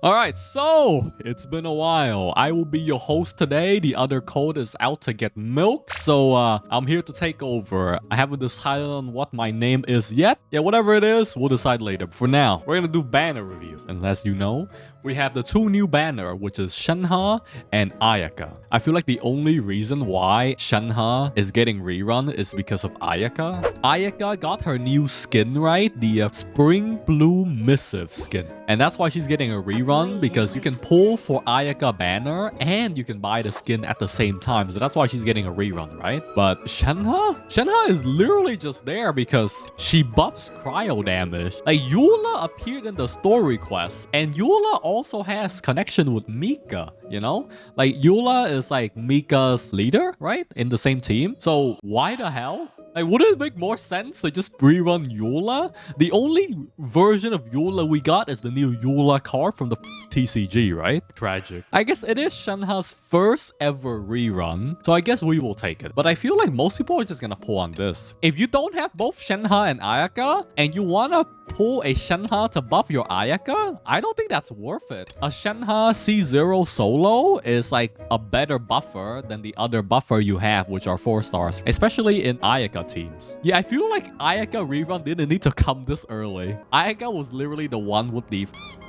Alright, so it's been a while. I will be your host today. The other code is out to get milk, so I'm here to take over. I haven't decided on what my name is yet. Yeah, whatever it is, we'll decide later. For now, we're gonna do banner reviews. And as you know, we have the two new banner, which is Shenhe and Ayaka. I feel like the only reason why Shenhe is getting rerun is because of Ayaka. Ayaka got her new skin, right? The Spring Blue Missive skin. And that's why she's getting a rerun, because you can pull for Ayaka banner and you can buy the skin at the same time. So that's why she's getting a rerun, right? But Shenhe is literally just there because she buffs cryo damage. Like, Eula appeared in the story quest, and Eula also has connection with Mika, you know? Like, Eula is like Mika's leader, right? In the same team. So why the hell? Like, wouldn't it make more sense to just rerun Eula? The only version of Eula we got is the new Eula card from the TCG, right? Tragic. I guess it is Shenhe's first ever rerun, so I guess we will take it. But I feel like most people are just gonna pull on this. If you don't have both Shenhe and Ayaka, and you wanna pull a Shenhe to buff your Ayaka, I don't think that's worth it. A Shenhe C0 solo is like a better buffer than the other buffer you have, which are 4 stars, especially in Ayaka teams. Yeah, I feel like Ayaka rerun didn't need to come this early. Ayaka was literally the one with the,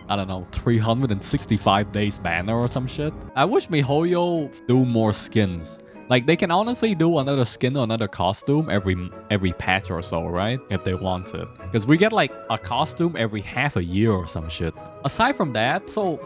I don't know, 365 days banner or some shit. I wish MiHoYo do more skins. Like, they can honestly do another skin or another costume every patch or so, right? If they want it. Because we get like a costume every half a year or some shit. Aside from that, so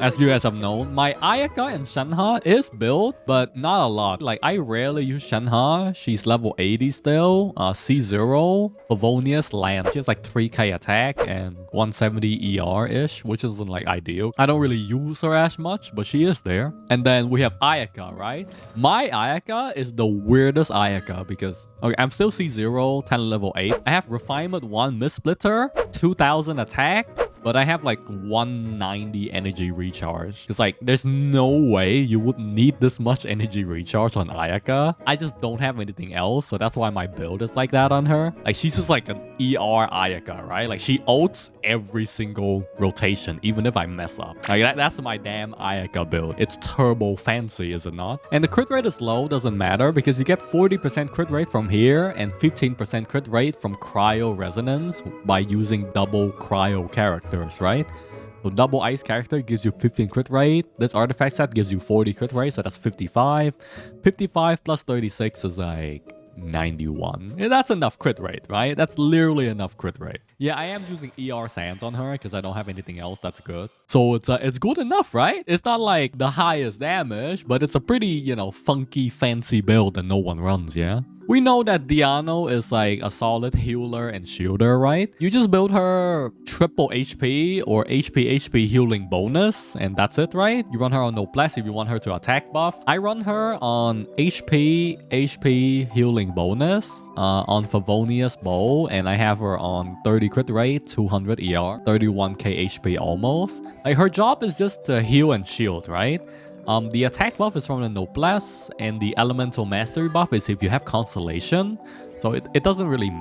as you guys have known, my Ayaka and Shenhe is built, but not a lot. Like, I rarely use Shenhe. She's level 80 still. C0, Favonius Land. She has like 3k attack and 170 ER-ish, which isn't like ideal. I don't really use her as much, but she is there. And then we have Ayaka, right? My Ayaka is the weirdest Ayaka because, okay, I'm still C0, 10 level 8. I have Refinement 1 Mist-Splitter, 2000 attack, but I have like 190 energy recharge. Because like, there's no way you would need this much energy recharge on Ayaka. I just don't have anything else, so that's why my build is like that on her. Like, she's just like an ER Ayaka, right? Like, she ults every single rotation, even if I mess up. Like, that's my damn Ayaka build. It's turbo fancy, is it not? And the crit rate is low, doesn't matter, because you get 40% crit rate from here and 15% crit rate from cryo resonance by using double cryo characters, right? So double ice character gives you 15 crit rate. This artifact set gives you 40 crit rate, so that's 55. 55 plus 36 is like 91. Yeah, that's enough crit rate, right? That's literally enough crit rate. Yeah, I am using ER Sands on her because I don't have anything else that's good. So it's good enough, right? It's not like the highest damage, but it's a pretty, you know, funky, fancy build that no one runs, yeah? We know that Diano is like a solid healer and shielder, right? You just build her triple HP or HP healing bonus, and that's it, right? You run her on Noblesse if you want her to attack buff. I run her on HP healing bonus on Favonius Bow, and I have her on 30 crit rate, 200 ER, 31k HP almost. Like, her job is just to heal and shield, right? The attack buff is from the Noblesse, and the Elemental Mastery buff is if you have Constellation. So it doesn't really,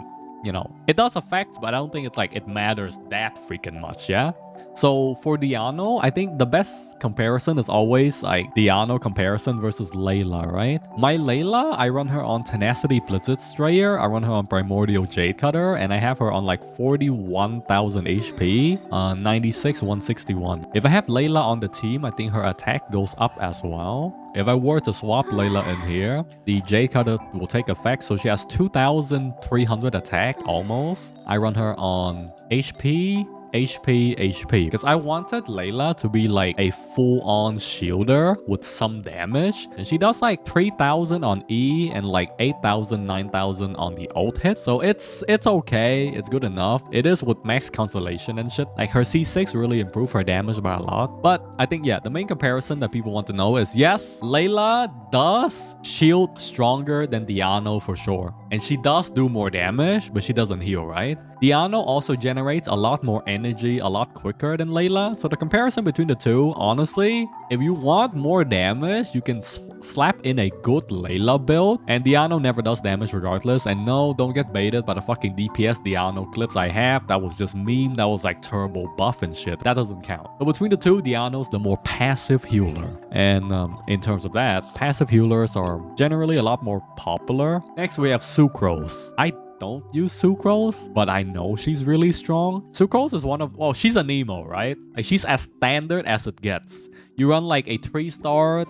you know, it does affect, but I don't think it's like it matters that freaking much, yeah? So for Diano, I think the best comparison is always like Diano comparison versus Layla, right? My Layla, I run her on Tenacity Blitzstrayer, I run her on Primordial Jade Cutter, and I have her on like 41,000 HP, 96, 161. If I have Layla on the team, I think her attack goes up as well. If I were to swap Layla in here, the Jade Cutter will take effect, so she has 2,300 attack almost. I run her on HP, because I wanted Layla to be like a full-on shielder with some damage, and she does like 3,000 on E and like 8,000, 9,000 on the ult hit, so it's okay, it's good enough. It is with max constellation and shit. Like, her C6 really improved her damage by a lot. But I think, yeah, the main comparison that people want to know is, yes, Layla does shield stronger than Diano for sure. And she does do more damage, but she doesn't heal, right? Diano also generates a lot more energy a lot quicker than Layla. So the comparison between the two, honestly, if you want more damage, you can slap in a good Layla build. And Diano never does damage regardless. And no, don't get baited by the fucking DPS Diano clips I have. That was just meme. That was like turbo buff and shit. That doesn't count. But between the two, Diano's the more passive healer. And in terms of that, passive healers are generally a lot more popular. Next, we have Sucrose. I don't use Sucrose, but I know she's really strong. Sucrose is one of, well, she's a Nemo, right? Like, she's as standard as it gets. You run like a 3-star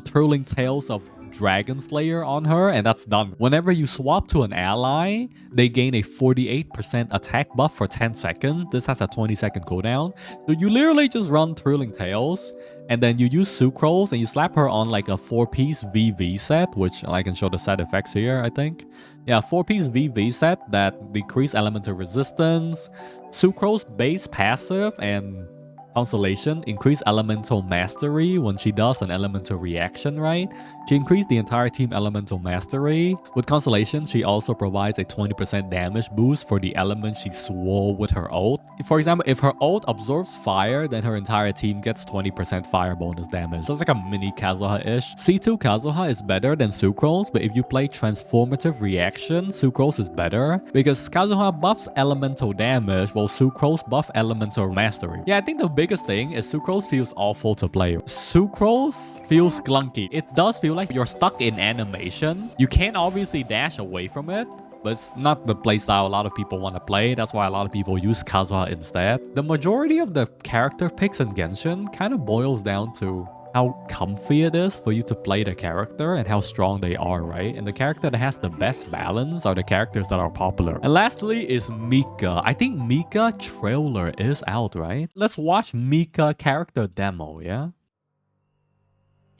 Thrilling Tales of Dragon Slayer on her, and that's done. Whenever you swap to an ally, they gain a 48% attack buff for 10 seconds. This has a 20-second cooldown. So you literally just run Thrilling Tales, and then you use Sucrose and you slap her on like a 4-piece VV set, which I can show the set effects here, I think. Yeah, 4-piece VV set that decrease elemental resistance, Sucrose base passive, and Constellation increase elemental mastery when she does an elemental reaction, right? She increased the entire team elemental mastery. With Constellation, she also provides a 20% damage boost for the element she swore with her ult. For example, if her ult absorbs fire, then her entire team gets 20% fire bonus damage. So it's like a mini Kazuha-ish. C2 Kazuha is better than Sucrose, but if you play Transformative Reaction, Sucrose is better because Kazuha buffs elemental damage while Sucrose buff elemental mastery. Yeah, I think the biggest thing is Sucrose feels awful to play. Sucrose feels clunky. It does feel like you're stuck in animation. You can't obviously dash away from it, but it's not the playstyle a lot of people want to play. That's why a lot of people use Kazuha instead. The majority of the character picks in Genshin kind of boils down to how comfy it is for you to play the character and how strong they are, right? And the character that has the best balance are the characters that are popular. And lastly is Mika. I think Mika trailer is out, right? Let's watch Mika character demo, yeah?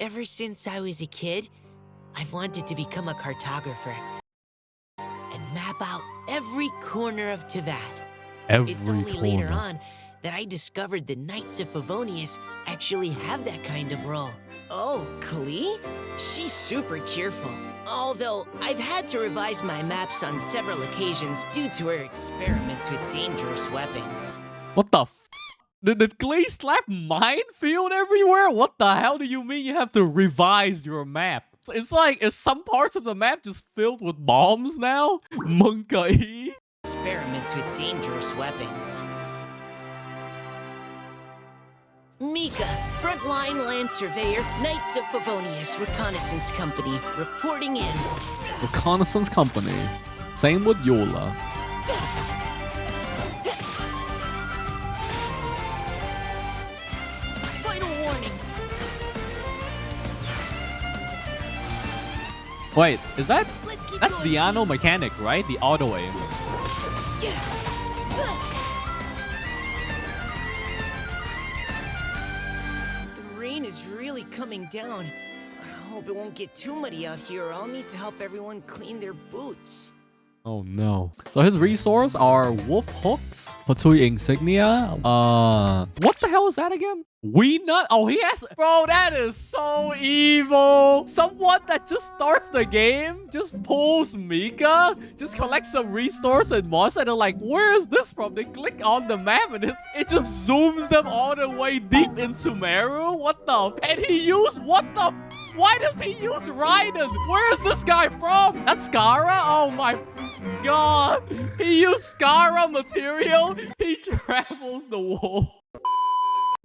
Ever since I was a kid, I've wanted to become a cartographer and map out every corner of Teyvat. It's only later on that I discovered the Knights of Favonius actually have that kind of role. Oh, Klee? She's super cheerful. Although I've had to revise my maps on several occasions due to her experiments with dangerous weapons. What the f? Did Klee slap minefield everywhere? What the hell do you mean you have to revise your map? It's like, is some parts of the map just filled with bombs now? Monkey. Experiments with dangerous weapons. Mika, frontline land surveyor, Knights of Favonius Reconnaissance Company, reporting in. Reconnaissance Company. Same with Yola. Final warning. Wait, is that? That's Diano mechanic, right? The auto aim. Rain is really coming down. I hope it won't get too muddy out here or I'll need to help everyone clean their boots. Oh no. So his resources are wolf hooks, Fatui insignia. What the hell is that again? We nut. Oh, he has. Bro, that is so evil. Someone that just starts the game, just pulls Mika, just collects some resources and mods, and they're like, where is this from? They click on the map and it just zooms them all the way deep into Meru. What the? And he used what the? Why does he use Raiden? Where is this guy from? That's Skara? Oh my god. He used Skara material. He travels the wall.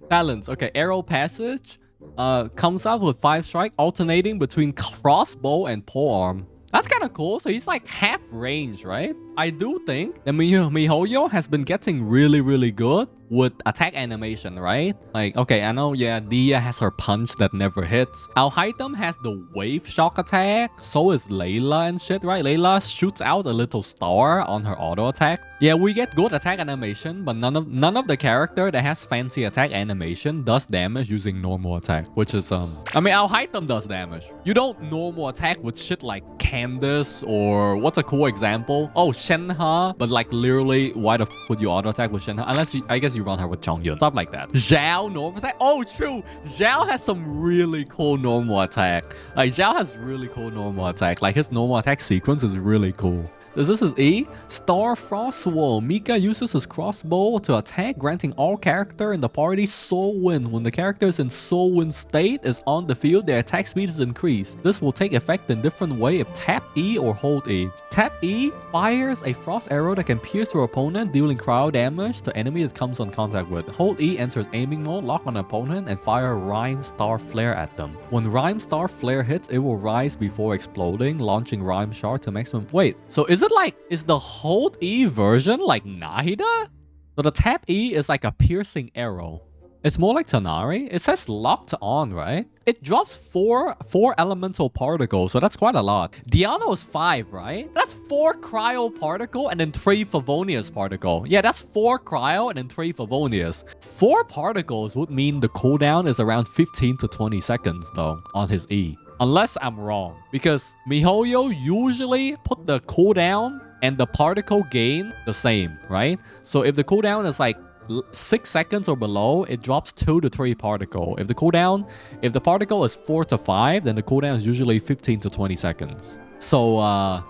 Talents. Okay, arrow passage comes out with 5 strike, alternating between crossbow and polearm. That's kind of cool. So he's like half range, right? I do think that MiHoYo has been getting really good with attack animation, right? Like, okay, I know, yeah, Dia has her punch that never hits. Alhaitham has the wave shock attack. So is Layla and shit, right? Layla shoots out a little star on her auto attack. Yeah, we get good attack animation, but none of the character that has fancy attack animation does damage using normal attack, which is I mean, Alhaitham does damage. You don't normal attack with shit like Candid this, or what's a cool example? Oh, Shenhe, but like literally, why the f would you auto attack with Shenhe? Unless I guess you run her with Chongyun, stuff like that. Zhao normal attack. Oh, true. Zhao has some really cool normal attack. Like Zhao has really cool normal attack. Like his normal attack sequence is really cool. This is E. Star Frost Wall. Mika uses his crossbow to attack, granting all character in the party Soul Wind. When the character is in Soul Wind state is on the field, their attack speed is increased. This will take effect in different way if tap E or hold E. Tap E fires a frost arrow that can pierce your opponent, dealing cryo damage to enemy it comes on contact with. Hold E enters aiming mode, lock on opponent, and fire Rhyme Star Flare at them. When Rhyme Star Flare hits, it will rise before exploding, launching Rhyme Shard to maximum. Wait, so is the hold E version like Nahida? So the tap E is like a piercing arrow. It's more like Tonari. It says locked on, right? It drops four elemental particles, so that's quite a lot. Diano is 5, right? That's 4 cryo particle and then 3 Favonius particle. Yeah, that's 4 cryo and then 3 Favonius. 4 particles would mean the cooldown is around 15 to 20 seconds though on his E. Unless I'm wrong, because MiHoYo usually put the cooldown and the particle gain the same, right? So if the cooldown is like 6 seconds or below, it drops 2 to 3 particle. If the particle is 4 to 5, then the cooldown is usually 15 to 20 seconds. So, I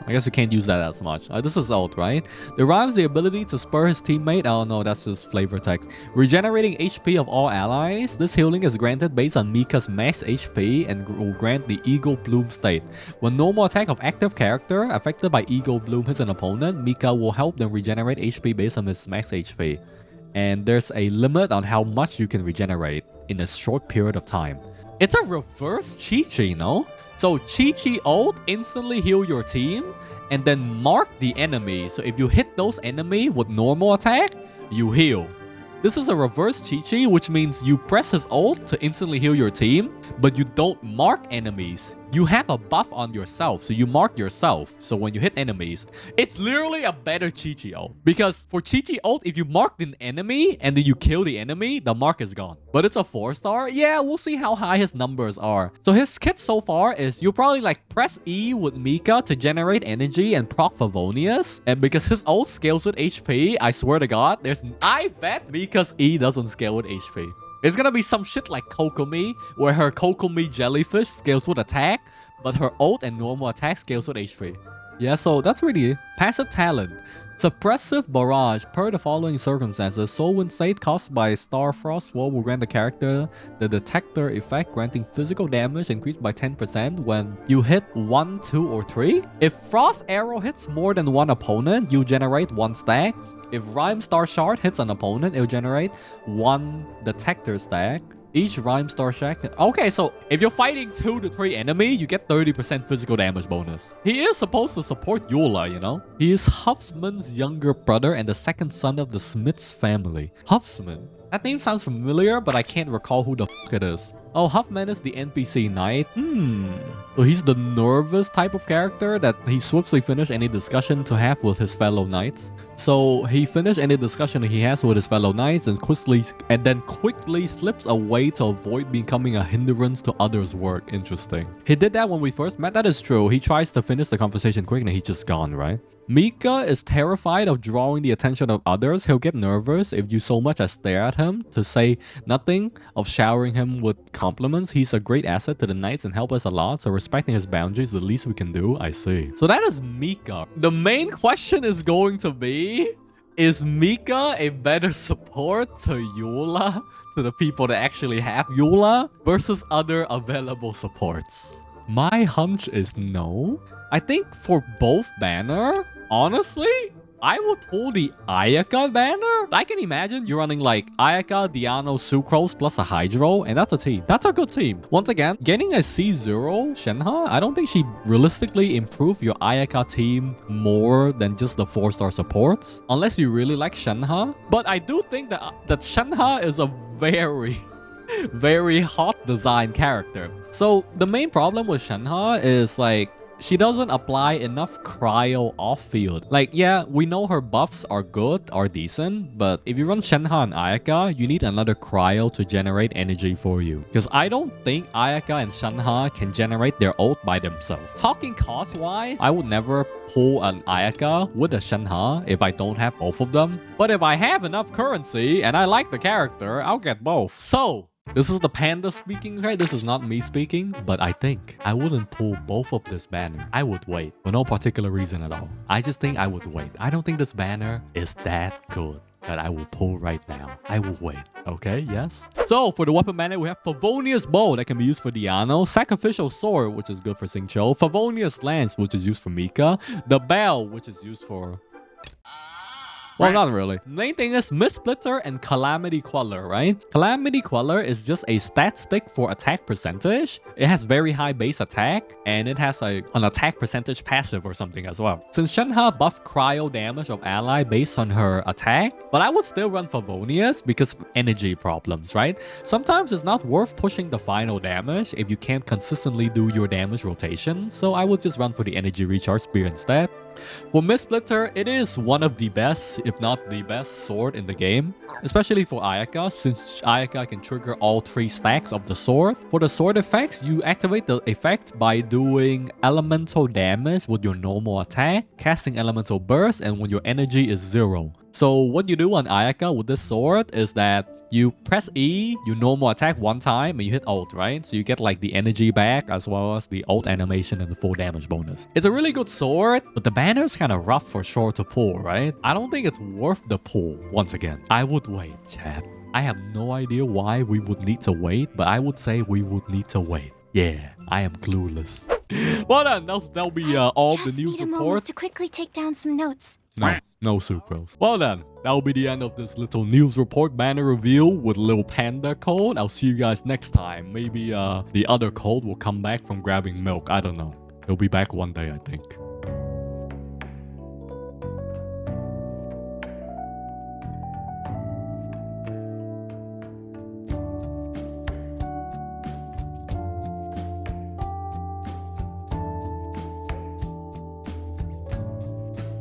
guess you can't use that as much. This is ult, right? Derives the ability to spur his teammate. Oh no, that's just flavor text. Regenerating HP of all allies. This healing is granted based on Mika's max HP and will grant the Eagle Bloom state. When normal attack of active character affected by Eagle Bloom hits an opponent, Mika will help them regenerate HP based on his max HP. And there's a limit on how much you can regenerate in a short period of time. It's a reverse Chi-Chi, no? So Chi-Chi ult instantly heal your team and then mark the enemy. So if you hit those enemy with normal attack, you heal. This is a reverse Chi-Chi, which means you press his ult to instantly heal your team, but you don't mark enemies. You have a buff on yourself, so you mark yourself. So when you hit enemies, it's literally a better Chi-Chi ult. Because for Chi-Chi ult, if you mark an enemy and then you kill the enemy, the mark is gone. But it's a 4-star. Yeah, we'll see how high his numbers are. So his kit so far is you probably like press E with Mika to generate energy and proc Favonius. And because his ult scales with HP, I swear to God, I bet Mika's E doesn't scale with HP. It's gonna be some shit like Kokomi, where her Kokomi jellyfish scales with attack, but her ult and normal attack scales with HP. Yeah, so that's really passive talent. Suppressive barrage. Per the following circumstances, Soul Wind state caused by Star Frost Wall will grant the character the detector effect, granting physical damage increased by 10% when you hit 1, 2, or 3. If Frost Arrow hits more than one opponent, you generate 1 stack. If Rhyme Star Shard hits an opponent, it will generate 1 detector stack. Each Rhyme Star Shack. Okay, so if you're fighting 2 to 3 enemy, you get 30% physical damage bonus. He is supposed to support Eula, you know? He is Huffman's younger brother and the second son of the Smiths family. Huffman. That name sounds familiar, but I can't recall who the f it is. Oh, Huffman is the NPC knight. So he's the nervous type of character that he swiftly finished any discussion to have with his fellow knights. So he finished any discussion he has with his fellow knights and then quickly slips away to avoid becoming a hindrance to others' work. Interesting. He did that when we first met. That is true. He tries to finish the conversation quick and he's just gone, right? Mika is terrified of drawing the attention of others. He'll get nervous if you so much as stare at him, to say nothing of showering him with compliments. He's a great asset to the knights and help us a lot, so respecting his boundaries is the least we can do. I see. So that is Mika. The main question is going to be, is Mika a better support to Eula, to the people that actually have Eula, versus other available supports? My hunch is no. I think for both banner, honestly, I would pull the Ayaka banner. I can imagine you're running like Ayaka, Diano, Sucrose plus a Hydro, and that's a team. That's a good team. Once again, getting a C0 Shenhe, I don't think she realistically improved your Ayaka team more than just the 4-star supports, unless you really like Shenhe. But I do think that Shenhe is a very hot design character. So the main problem with Shenhe is like, she doesn't apply enough cryo off-field. Like, yeah, we know her buffs are good, are decent, but if you run Shenhe and Ayaka, you need another cryo to generate energy for you. Because I don't think Ayaka and Shenhe can generate their ult by themselves. Talking cost-wise, I would never pull an Ayaka with a Shenhe if I don't have both of them. But if I have enough currency and I like the character, I'll get both. So, this is the panda speaking, okay? This is not me speaking, but I think I wouldn't pull both of this banner. I would wait for no particular reason at all. I just think I would wait. I don't think this banner is that good that I will pull right now. I will wait. Okay, yes. So for the weapon banner, we have Favonius Bow that can be used for Diano, Sacrificial Sword, which is good for Xingqiu, Favonius Lance, which is used for Mika, the Bell, which is used for... Well, not really. Main thing is Mist-Splitter and Calamity Queller, right? Calamity Queller is just a stat stick for attack percentage. It has very high base attack, and it has an attack percentage passive or something as well. Since Shenhe buffed cryo damage of ally based on her attack, but I would still run Favonius because of energy problems, right? Sometimes it's not worth pushing the final damage if you can't consistently do your damage rotation, so I would just run for the energy recharge spear instead. For Mist-Splitter, it is one of the best, if not the best sword in the game, especially for Ayaka, since Ayaka can trigger all 3 stacks of the sword. For the sword effects, you activate the effect by doing elemental damage with your normal attack, casting elemental burst, and when your energy is 0. So what you do on Ayaka with this sword is that you press E, you normal attack one time, and you hit ult, right? So you get like the energy back as well as the ult animation and the full damage bonus. It's a really good sword, but the banner is kind of rough for sure to pull, right? I don't think it's worth the pull. Once again, I would wait, chat. I have no idea why we would need to wait, but I would say we would need to wait. Yeah, I am clueless. Well done, that'll be all the news Need a moment report. to quickly take down some notes. No sucrose. Well then, that'll be the end of this little news report banner reveal with little panda code. I'll see you guys next time. Maybe the other code will come back from grabbing milk. I don't know. He'll be back one day, I think.